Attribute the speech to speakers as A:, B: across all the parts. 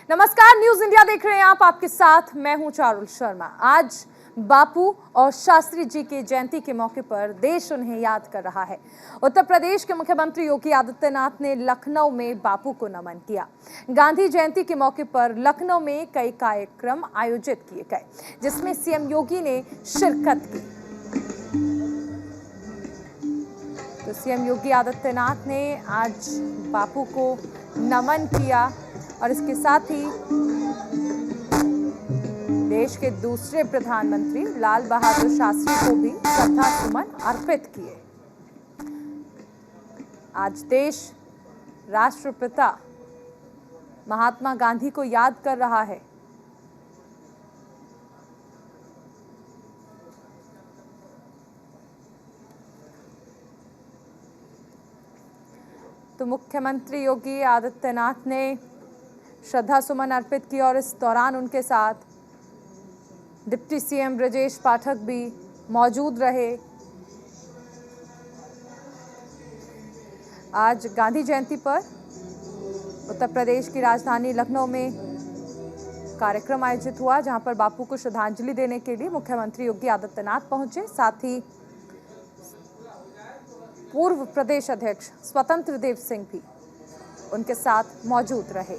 A: नमस्कार, news India देख रहे हैं आप। आपके साथ मैं हूं चारुल शर्मा। आज बापू और शास्त्री जी की जयंती के मौके पर देश उन्हें याद कर रहा है। उत्तर प्रदेश के मुख्यमंत्री योगी आदित्यनाथ ने लखनऊ में बापू को नमन किया। गांधी जयंती के मौके पर लखनऊ में कई कार्यक्रम आयोजित किए गए, जिसमें सीएम योगी ने शिरकत की। तो सीएम योगी आदित्यनाथ ने आज बापू को नमन किया और इसके साथ ही देश के दूसरे प्रधानमंत्री लाल बहादुर शास्त्री को भी श्रद्धा सुमन अर्पित किए। आज देश राष्ट्रपिता महात्मा गांधी को याद कर रहा है। तो मुख्यमंत्री योगी आदित्यनाथ ने श्रद्धा सुमन अर्पित की और इस दौरान उनके साथ डिप्टी सीएम ब्रजेश पाठक भी मौजूद रहे। आज गांधी जयंती पर उत्तर प्रदेश की राजधानी लखनऊ में कार्यक्रम आयोजित हुआ, जहां पर बापू को श्रद्धांजलि देने के लिए मुख्यमंत्री योगी आदित्यनाथ पहुंचे। साथ ही पूर्व प्रदेश अध्यक्ष स्वतंत्र देव सिंह भी उनके साथ मौजूद रहे।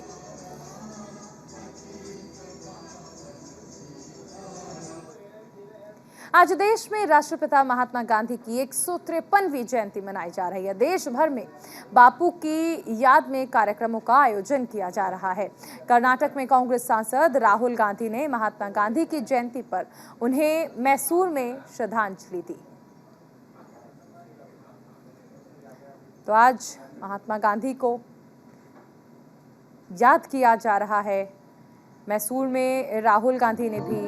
A: आज देश में राष्ट्रपिता महात्मा गांधी की 153वीं जयंती मनाई जा रही है। देश भर में बापू की याद में कार्यक्रमों का आयोजन किया जा रहा है। कर्नाटक में कांग्रेस सांसद राहुल गांधी ने महात्मा गांधी की जयंती पर उन्हें मैसूर में श्रद्धांजलि दी। तो आज महात्मा गांधी को याद किया जा रहा है। मैसूर में राहुल गांधी ने भी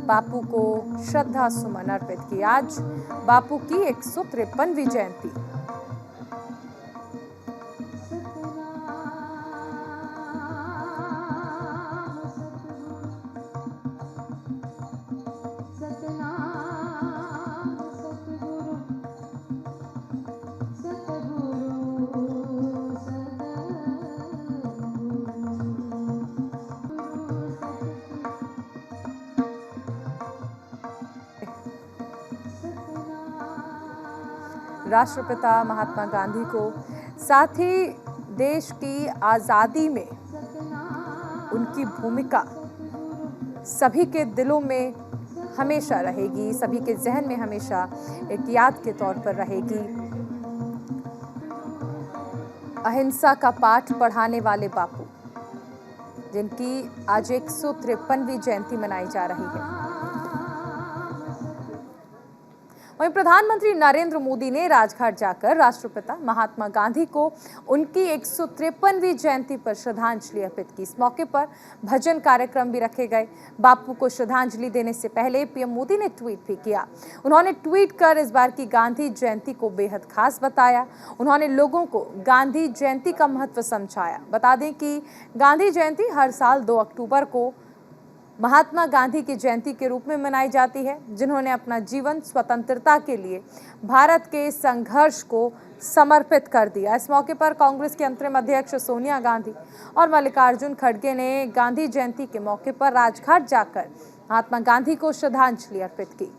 A: बापू को श्रद्धा सुमन अर्पित की। आज बापू की 153वीं जयंती। राष्ट्रपिता महात्मा गांधी को, साथ ही देश की आज़ादी में उनकी भूमिका सभी के दिलों में हमेशा रहेगी, सभी के जहन में हमेशा एक याद के तौर पर रहेगी। अहिंसा का पाठ पढ़ाने वाले बापू, जिनकी आज 153वीं जयंती मनाई जा रही है। वहीं प्रधानमंत्री नरेंद्र मोदी ने राजघाट जाकर राष्ट्रपिता महात्मा गांधी को उनकी 153वीं जयंती पर श्रद्धांजलि अर्पित की। इस मौके पर भजन कार्यक्रम भी रखे गए। बापू को श्रद्धांजलि देने से पहले पीएम मोदी ने ट्वीट भी किया। उन्होंने ट्वीट कर इस बार की गांधी जयंती को बेहद खास बताया। उन्होंने लोगों को गांधी जयंती का महत्व समझाया। बता दें कि गांधी जयंती हर साल 2 अक्टूबर को महात्मा गांधी की जयंती के रूप में मनाई जाती है, जिन्होंने अपना जीवन स्वतंत्रता के लिए भारत के संघर्ष को समर्पित कर दिया। इस मौके पर कांग्रेस के अंतरिम अध्यक्ष सोनिया गांधी और मल्लिकार्जुन खड़गे ने गांधी जयंती के मौके पर राजघाट जाकर महात्मा गांधी को श्रद्धांजलि अर्पित की।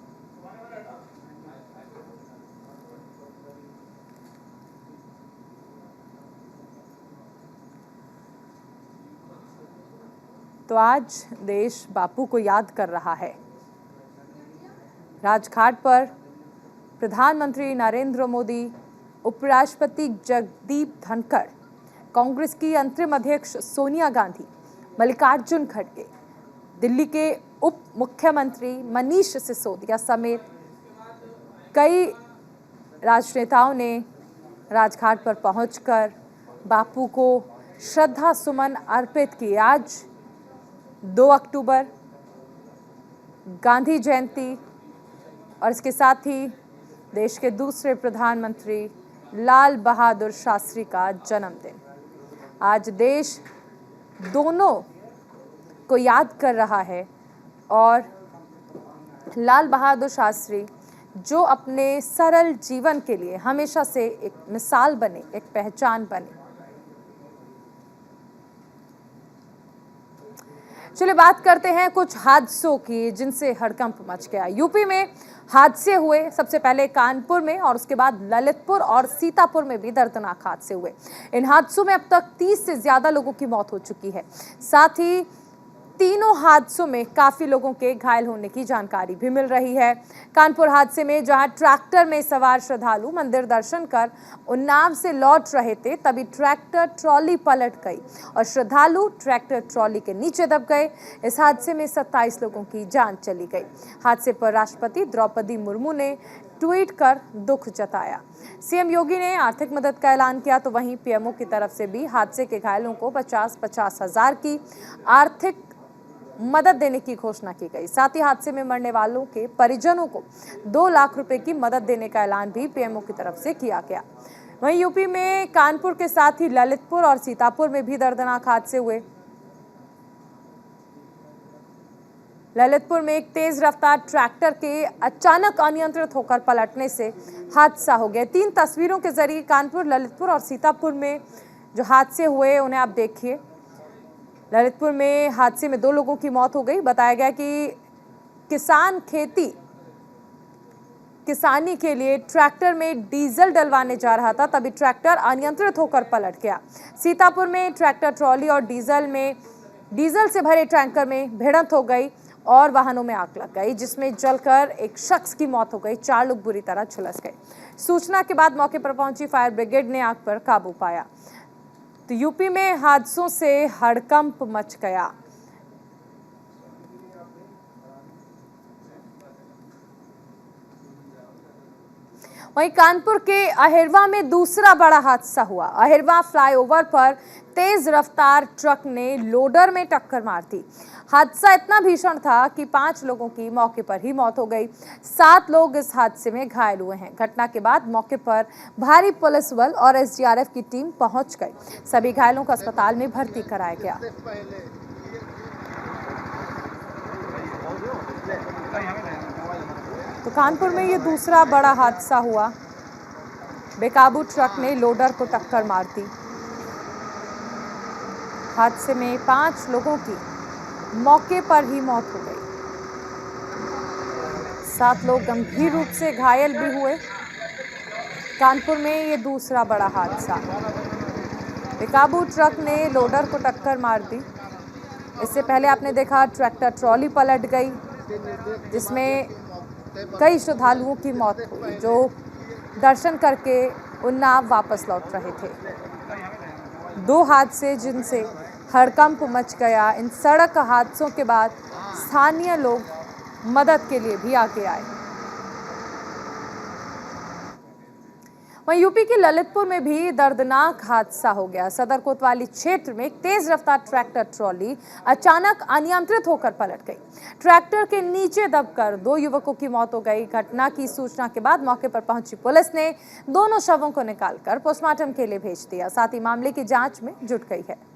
A: तो आज देश बापू को याद कर रहा है। राजघाट पर प्रधानमंत्री नरेंद्र मोदी, उपराष्ट्रपति जगदीप धनखड़, कांग्रेस की अंतरिम अध्यक्ष सोनिया गांधी, मल्लिकार्जुन खड़गे, दिल्ली के उप मुख्यमंत्री मनीष सिसोदिया समेत कई राजनेताओं ने राजघाट पर पहुंचकर बापू को श्रद्धा सुमन अर्पित किए। आज 2 अक्टूबर गांधी जयंती और इसके साथ ही देश के दूसरे प्रधानमंत्री लाल बहादुर शास्त्री का जन्मदिन। आज देश दोनों को याद कर रहा है और लाल बहादुर शास्त्री, जो अपने सरल जीवन के लिए हमेशा से एक मिसाल बने, एक पहचान बने। चलिए बात करते हैं कुछ हादसों की जिनसे हड़कंप मच गया। यूपी में हादसे हुए, सबसे पहले कानपुर में और उसके बाद ललितपुर और सीतापुर में भी दर्दनाक हादसे हुए। इन हादसों में अब तक 30 से ज्यादा लोगों की मौत हो चुकी है। साथ ही तीनों हादसों में काफी लोगों के घायल होने की जानकारी भी मिल रही है। कानपुर हादसे में जहां ट्रैक्टर में सवार श्रद्धालु मंदिर दर्शन कर उन्नाव से लौट रहे थे, तभी ट्रैक्टर ट्रॉली पलट गई और श्रद्धालु ट्रैक्टर ट्रॉली के नीचे दब गए। इस हादसे में 27 लोगों की जान चली गई। हादसे पर राष्ट्रपति द्रौपदी मुर्मू ने ट्वीट कर दुख जताया। सीएम योगी ने आर्थिक मदद का ऐलान किया, तो वहीं पीएमओ की तरफ से भी हादसे के घायलों को 50-50 हजार की आर्थिक मदद देने की घोषणा की गई। साथ ही हादसे में मरने वालों के परिजनों को 2 लाख रुपए की मदद देने का ऐलान भी पीएमओ की तरफ से किया गया। वहीं यूपी में कानपुर के साथ ही ललितपुर और सीतापुर में भी दर्दनाक हादसे हुए। ललितपुर में एक तेज रफ्तार ट्रैक्टर के अचानक अनियंत्रित होकर पलटने से हादसा हो गया। 3 तस्वीरों के जरिए कानपुर, ललितपुर और सीतापुर में जो हादसे हुए उन्हें आप देखिए। ललितपुर में हादसे में 2 लोगों की मौत हो गई। बताया गया कि किसान किसानी के लिए ट्रैक्टर में डीजल डलवाने जा रहा था, तभी ट्रैक्टर अनियंत्रित होकर पलट गया। सीतापुर में ट्रैक्टर ट्रॉली और डीजल से भरे टैंकर में भिड़ंत हो गई और वाहनों में आग लग गई, जिसमें जलकर एक शख्स की मौत हो गई। 4 लोग बुरी तरह झुलस गए। सूचना के बाद मौके पर पहुंची फायर ब्रिगेड ने आग पर काबू पाया। तो यूपी में हादसों से हड़कंप मच गया। वहीं कानपुर के अहिरवा में दूसरा बड़ा हादसा हुआ। अहिरवा फ्लाईओवर पर तेज रफ्तार ट्रक ने लोडर में टक्कर मार दी। हादसा इतना भीषण था कि 5 लोगों की मौके पर ही मौत हो गई। 7 लोग इस हादसे में घायल हुए हैं। घटना के बाद मौके पर भारी पुलिस बल और एसडीआरएफ की टीम पहुंच गई। सभी घायलों को अस्पताल में भर्ती कराया गया। तो कानपुर में ये दूसरा बड़ा हादसा हुआ। बेकाबू ट्रक ने लोडर को टक्कर मार दी। हादसे में 5 लोगों की मौके पर ही मौत हो गई। 7 लोग गंभीर रूप से घायल भी हुए। कानपुर में ये दूसरा बड़ा हादसा। बेकाबू ट्रक ने लोडर को टक्कर मार दी। इससे पहले आपने देखा ट्रैक्टर ट्रॉली पलट गई, जिसमें कई श्रद्धालुओं की मौत हुई जो दर्शन करके उन्नाव वापस लौट रहे थे। 2 हादसे जिनसे हड़कंप मच गया। इन सड़क हादसों के बाद स्थानीय लोग मदद के लिए भी आगे आए। वहीं यूपी के ललितपुर में भी दर्दनाक हादसा हो गया। सदर कोतवाली क्षेत्र में एक तेज रफ्तार ट्रैक्टर ट्रॉली अचानक अनियंत्रित होकर पलट गई। ट्रैक्टर के नीचे दबकर 2 युवकों की मौत हो गई। घटना की सूचना के बाद मौके पर पहुंची पुलिस ने दोनों शवों को निकालकर पोस्टमार्टम के लिए भेज दिया। साथ ही मामले की जांच में जुट गई है।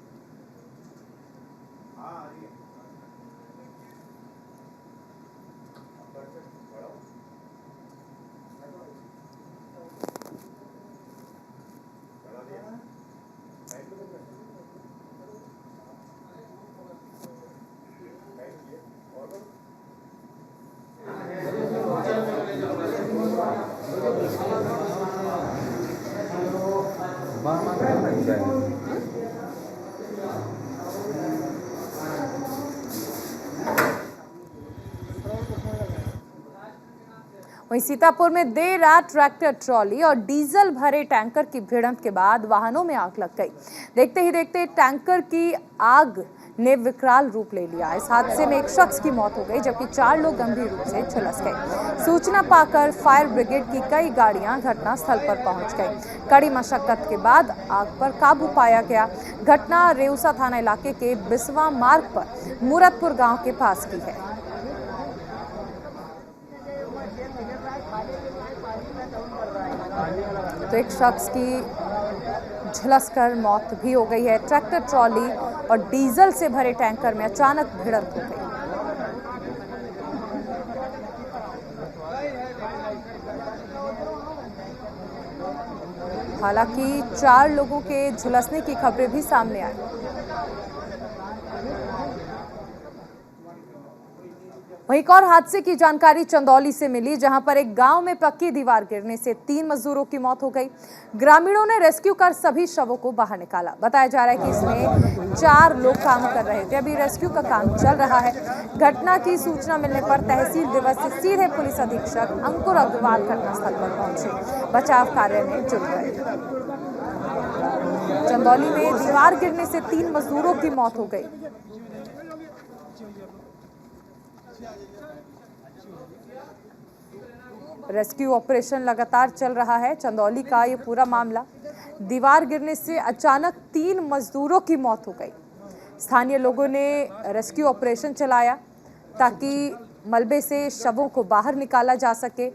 A: वहीं सीतापुर में देर रात ट्रैक्टर ट्रॉली और डीजल भरे टैंकर की भिड़ंत के बाद वाहनों में आग लग गई। देखते ही देखते टैंकर की आग ने विकराल रूप ले लिया। इस हादसे में एक शख्स की मौत हो गई, जबकि 4 लोग गंभीर रूप से झुलस गए। सूचना पाकर फायर ब्रिगेड की कई गाड़ियां घटनास्थल पर पहुंच गई। कड़ी मशक्कत के बाद आग पर काबू पाया गया। घटना रेउसा थाना इलाके के बिस्वा मार्ग पर मूरतपुर गांव के पास की है। तो एक शख्स की झुलसकर मौत भी हो गई है। ट्रैक्टर ट्रॉली और डीजल से भरे टैंकर में अचानक भिड़ंत हो गई। हालांकि 4 लोगों के झुलसने की खबरें भी सामने आई। वहीं एक और हादसे की जानकारी चंदौली से मिली, जहां पर एक गांव में पक्की दीवार गिरने से 3 मजदूरों की मौत हो गई। ग्रामीणों ने रेस्क्यू कर सभी शवों को बाहर निकाला। बताया जा रहा है कि इसमें 4 लोग काम कर रहे थे। अभी रेस्क्यू का काम चल रहा है। घटना की सूचना मिलने पर तहसील दिवस से सीधे पुलिस अधीक्षक अंकुर अग्रवाल घटनास्थल पर पहुंचे, बचाव कार्य में जुट गए। चंदौली में दीवार गिरने से 3 मजदूरों की मौत हो गई। रेस्क्यू ऑपरेशन लगातार चल रहा है। चंदौली का ये पूरा मामला, दीवार गिरने से अचानक 3 मजदूरों की मौत हो गई। स्थानीय लोगों ने रेस्क्यू ऑपरेशन चलाया ताकि मलबे से शवों को बाहर निकाला जा सके।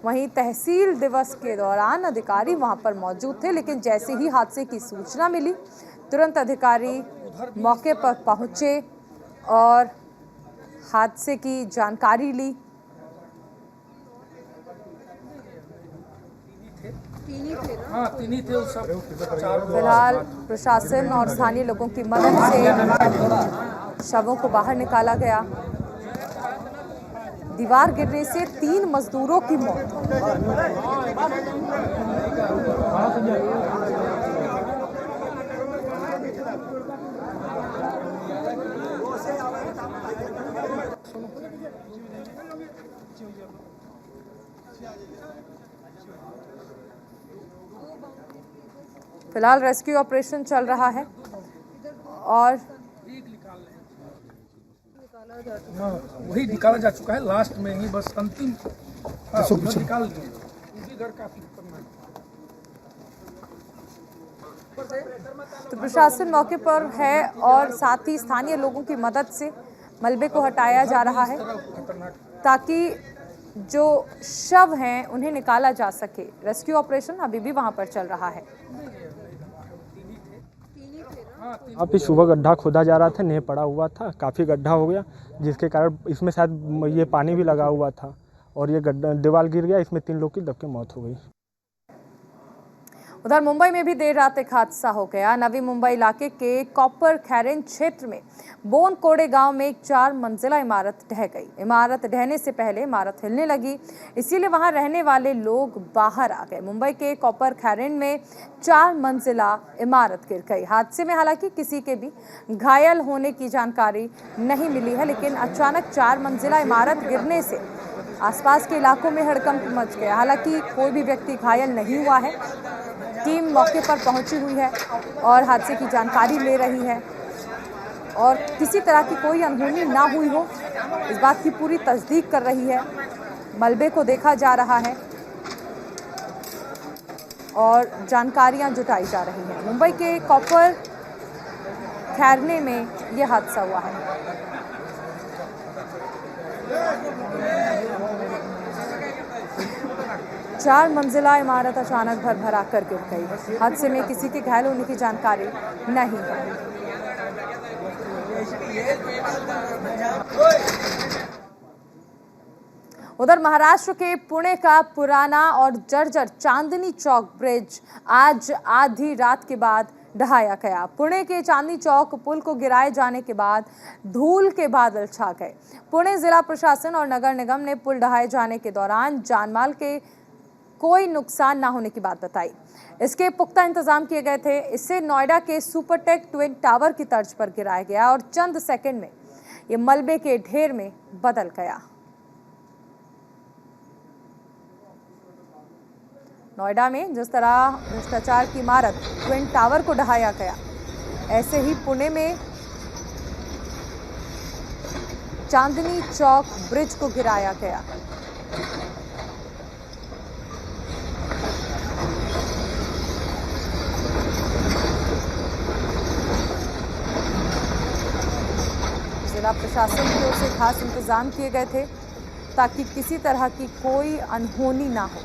A: वहीं तहसील दिवस के दौरान अधिकारी वहां पर मौजूद थे, लेकिन जैसे ही हादसे की सूचना मिली, तुरंत अधिकारी मौके पर पहुंचे और हादसे की जानकारी ली।
B: तीन थे उस
A: फिलहाल प्रशासन और स्थानीय लोगों की मदद से शवों को बाहर निकाला गया। दीवार गिरने से 3 मजदूरों की मौत। फिलहाल रेस्क्यू ऑपरेशन चल रहा है और
B: वही निकाला जा चुका है। लास्ट में ही बस अंतिम निकाल दिए। उसी घर काफी
A: तो प्रशासन मौके पर है और साथ ही स्थानीय लोगों की मदद से मलबे को हटाया जा रहा है ताकि जो शव हैं उन्हें निकाला जा सके। रेस्क्यू ऑपरेशन अभी भी वहां पर चल रहा है।
C: अभी सुबह गड्ढा खोदा जा रहा था, नहीं पड़ा हुआ था, काफ़ी गड्ढा हो गया, जिसके कारण इसमें शायद ये पानी भी लगा हुआ था और ये गड्ढा दीवार गिर गया। इसमें 3 लोग की दब के मौत हो गई।
A: उधर मुंबई में भी देर रात एक हादसा हो गया। नवी मुंबई इलाके के कॉपर खैरेन क्षेत्र में बोनकोड़े गांव में एक 4 मंजिला इमारत ढह गई। इमारत ढहने से पहले इमारत हिलने लगी, इसीलिए वहां रहने वाले लोग बाहर आ गए। मुंबई के कॉपर खैरेन में 4 मंजिला इमारत गिर गई। हादसे में हालांकि किसी के भी घायल होने की जानकारी नहीं मिली है, लेकिन अचानक 4 मंजिला इमारत गिरने से आसपास के इलाकों में हड़कंप मच गया। हालांकि कोई भी व्यक्ति घायल नहीं हुआ है। टीम मौके पर पहुंची हुई है और हादसे की जानकारी ले रही है और किसी तरह की कोई अनहोनी ना हुई हो, इस बात की पूरी तस्दीक कर रही है। मलबे को देखा जा रहा है और जानकारियां जुटाई जा रही हैं। मुंबई के कॉपर खैरने में यह हादसा हुआ है। चार मंजिला इमारत अचानक भरभरा कर गिर गई। हादसे में किसी के घायल होने की जानकारी नहीं है। उधर महाराष्ट्र के पुणे का पुराना और जर्जर चांदनी चौक ब्रिज आज आधी रात के बाद ढहाया गया। पुणे के चांदनी चौक पुल को गिराए जाने के बाद धूल के बादल छा गए। पुणे जिला प्रशासन और नगर निगम ने पुल ढहाए जाने के दौरान जानमाल के कोई नुकसान ना होने की बात बताई। इसके पुख्ता इंतजाम किए गए थे। इससे नोएडा के सुपरटेक ट्विन टावर की तर्ज पर गिराया गया और चंद सेकंड में ये मलबे के ढेर में बदल गया। नोएडा में जिस तरह भ्रष्टाचार की इमारत ट्विन टावर को ढहाया गया, ऐसे ही पुणे में चांदनी चौक ब्रिज को गिराया गया। जिला प्रशासन की ओर से खास इंतजाम किए गए थे ताकि किसी तरह की कोई अनहोनी ना हो।